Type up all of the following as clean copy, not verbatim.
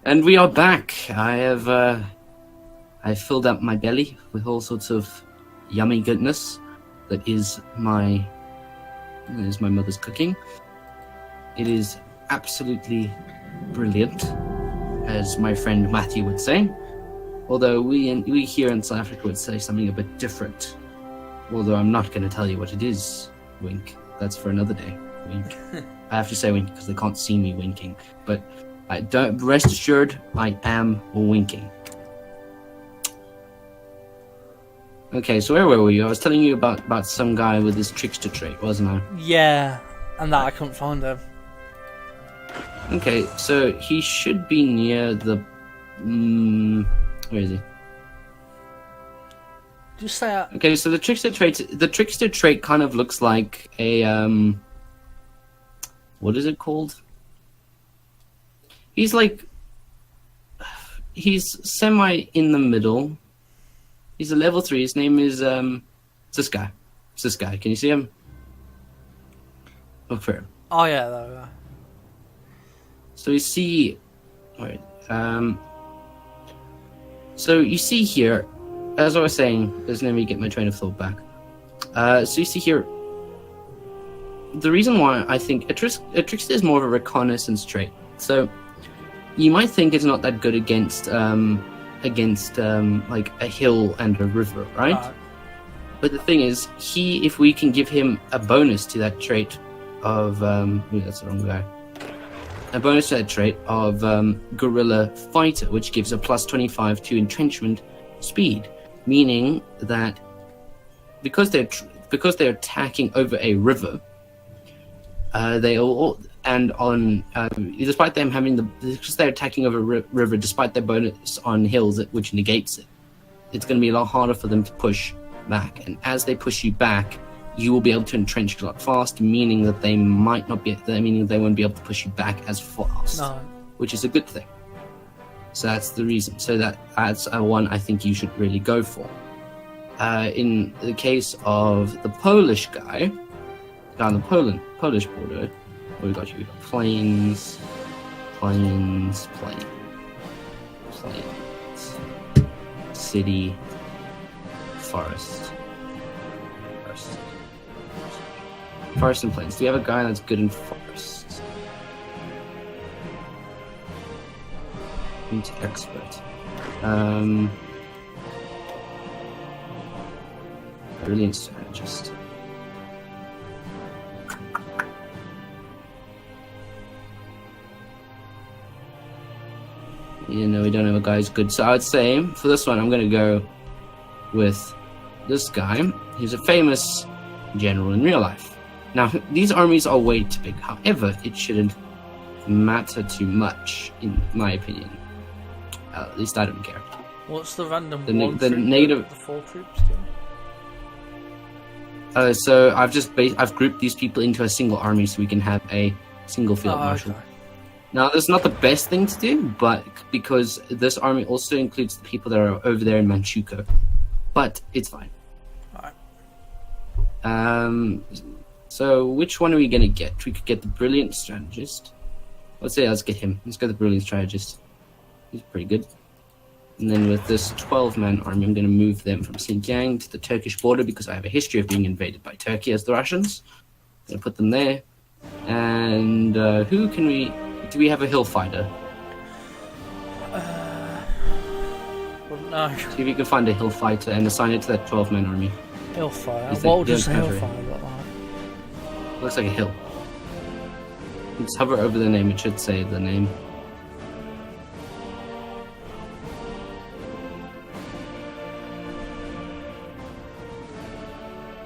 And we are back. I filled up my belly with all sorts of yummy goodness that is my mother's cooking. It is absolutely brilliant, as my friend Matthew would say. Although we here in South Africa would say something a bit different. Although I'm not going to tell you what it is. Wink. That's for another day. Wink. I have to say wink because they can't see me winking. But rest assured, I am winking. Okay, so where were you? I was telling you about some guy with this trickster trait, wasn't I? Yeah, and that I couldn't find him. Okay, so he should be near the... where is he? Just say that. Okay, so the trickster trait kind of looks like a... what is it called? He's semi in the middle. He's a level 3. His name is this guy. It's this guy. Can you see him? Look for him. Oh yeah, there we go. So you see, wait, so you see here, as I was saying, let me get my train of thought back. So you see here, the reason why I think a trickster is more of a reconnaissance trait. So you might think it's not that good against like a hill and a river, right? But the thing is, if we can give him a bonus to that trait of that's the wrong guy. A bonus to that trait of guerrilla fighter, which gives a plus 25 to entrenchment speed, meaning that because they're attacking over a river, despite them having because they're attacking over river, despite their bonus on hills, which negates it, it's going to be a lot harder for them to push back. And as they push you back, you will be able to entrench a lot faster, meaning that they won't be able to push you back as fast, which is a good thing. So that's the reason. So that's one I think you should really go for. In the case of the Polish guy on the Polish border, what we got here? We got plains, city, forest and plains. Do you have a guy that's good in forest? Into expert. Brilliant strategist. You know, we don't have a guy who's good. So I would say, for this one, I'm going to go with this guy. He's a famous general in real life. Now, these armies are way too big. However, it shouldn't matter too much, in my opinion. At least I don't care. What's the random the native? The 4 troops do? So I've grouped these people into a single army so we can have a single field marshal. Okay. Now, that's not the best thing to do, but because this army also includes the people that are over there in Manchukuo. But it's fine. Alright. So which one are we going to get? We could get the Brilliant Strategist. Let's get him. Let's get the Brilliant Strategist. He's pretty good. And then with this 12-man army, I'm going to move them from Xinjiang to the Turkish border because I have a history of being invaded by Turkey as the Russians. I'm going to put them there. And who can we... Do we have a hill fighter? No. See if you can find a hill fighter and assign it to that 12-man army. Hillfire? What does a hillfire look like? Looks like a hill. Just hover over the name, it should say the name.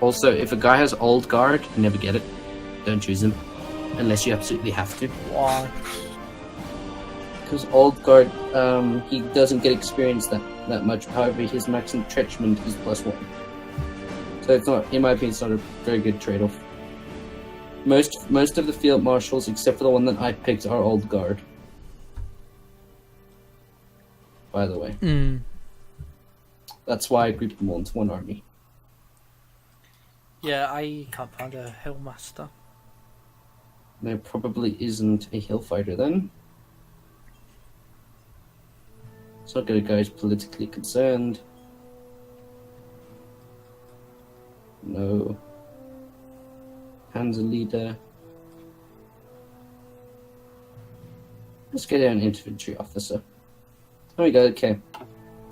Also, if a guy has old guard, never get it. Don't choose him. Unless you absolutely have to. Why? Because old guard, he doesn't get experience that much. However, his max entrenchment is +1. So it's not, in my opinion, it's not a very good trade-off. Most of the field marshals, except for the one that I picked, are old guard. By the way. That's why I grouped them all into one army. Yeah, I can't find a hill master. There probably isn't a hill fighter then. not going to go as politically concerned. No. Panzer leader. Let's get an infantry officer. There we go, okay.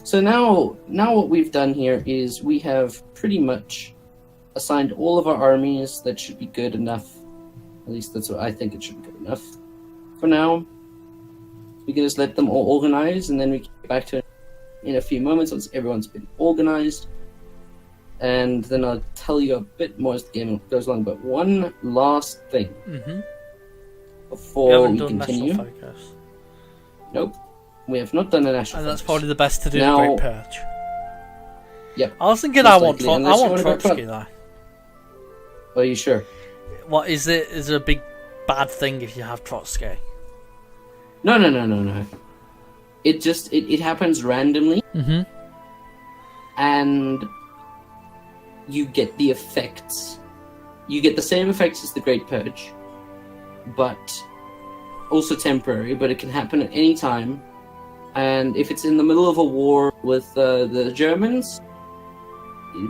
So now what we've done here is we have pretty much assigned all of our armies. That should be good enough. At least that's what I think it should be good enough. For now, we can just let them all organize, and then we get back to it in a few moments once everyone's been organized. And then I'll tell you a bit more as the game goes along. But one last thing before we continue. National focus. Nope. We have not done a national And that's focus. probably the best to do Now- the Great Purge. Yep. I was thinking Most I want likely, unless you wanna go Trotsky though. Are you sure? What is it? Is it a big bad thing if you have Trotsky? No. It just it happens randomly, and you get the effects. You get the same effects as the Great Purge, but also temporary. But it can happen at any time, and if it's in the middle of a war with the Germans,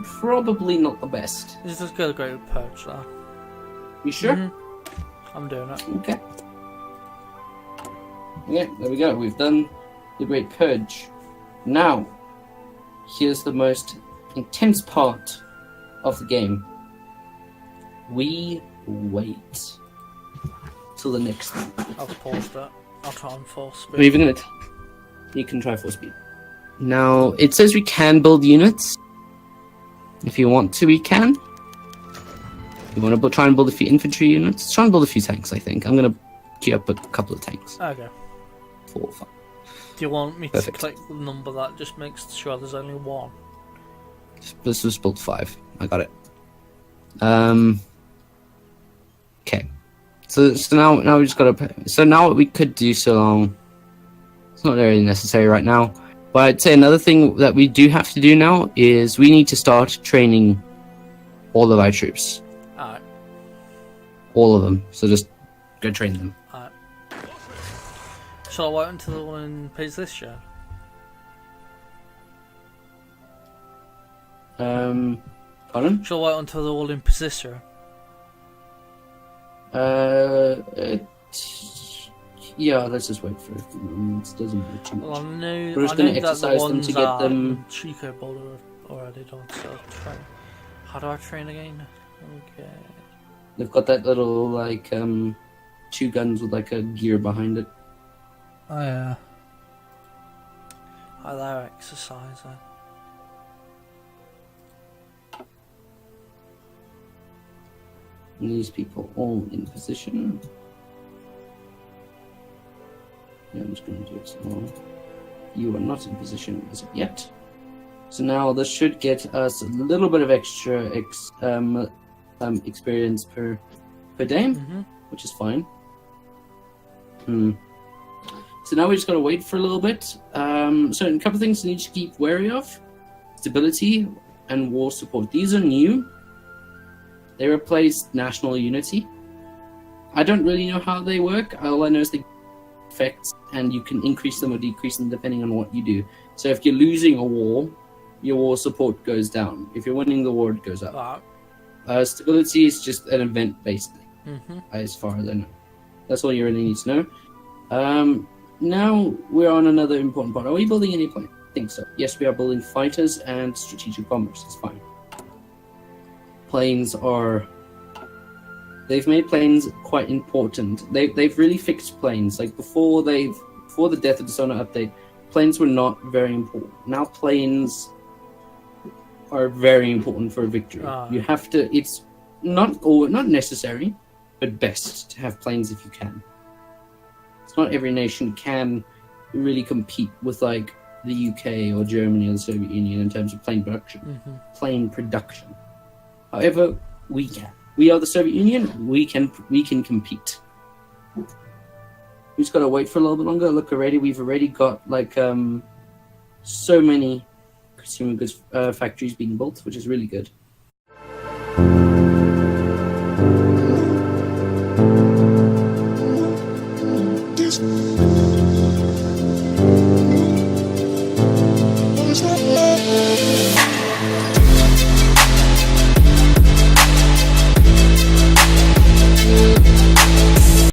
probably not the best. Let's just go the Great Purge though. You sure? I'm doing it. Okay. Yeah, there we go. We've done the Great Purge. Now, here's the most intense part of the game. We wait till the next one. I've paused it. I'll try and force We're even gonna. You can try 4-speed. Now it says we can build units. If you want to, we can. You want to try and build a few infantry units? Try and build a few tanks. I think I'm gonna queue up a couple of tanks. Okay. 4 or 5. Do you want me Perfect. to click the number that just makes sure there's only one? Let's just build 5. I got it. Okay. So now we just gotta. So now what we could do so long. It's not really necessary right now. But I'd say another thing that we do have to do now is we need to start training all of our troops. Alright. All of them. So just go train them. Alright. Shall I wait until the one pays this year? Pardon? Shall I wait until they're all in position? Yeah, let's just wait for it. It doesn't matter too Well, I much. knew, We're just I gonna knew that the exercise them ones to get that them- Chico Boulder have already done, so train. How do I train again? Okay. They've got that little, like, 2 guns with, like, a gear behind it. Oh yeah. Oh, they're exercising. And these people all in position. Yeah, I'm just going to do it so you are not in position as of yet. So now this should get us a little bit of extra experience per day, which is fine. So now we just got to wait for a little bit. So a couple of things you need to keep wary of: stability and war support. These are new. They replaced national unity. I don't really know how they work. All I know is they effects, and you can increase them or decrease them depending on what you do. So if you're losing a war, your war support goes down. If you're winning the war, it goes up. Stability is just an event-based thing, as far as I know. That's all you really need to know. Now we're on another important part. Are we building any planes? I think so. Yes, we are building fighters and strategic bombers. It's fine. Planes are... They've made planes quite important. They've really fixed planes. Like before the Death of Dishonor update, planes were not very important. Now planes are very important for a victory. You have to. It's not necessary, but best to have planes if you can. It's not every nation can really compete with like the UK or Germany or the Soviet Union in terms of plane production. Plane production. However, we can. We are the Soviet Union. We can compete. We just gotta wait for a little bit longer. Look, we've already got like so many consumer goods factories being built, which is really good.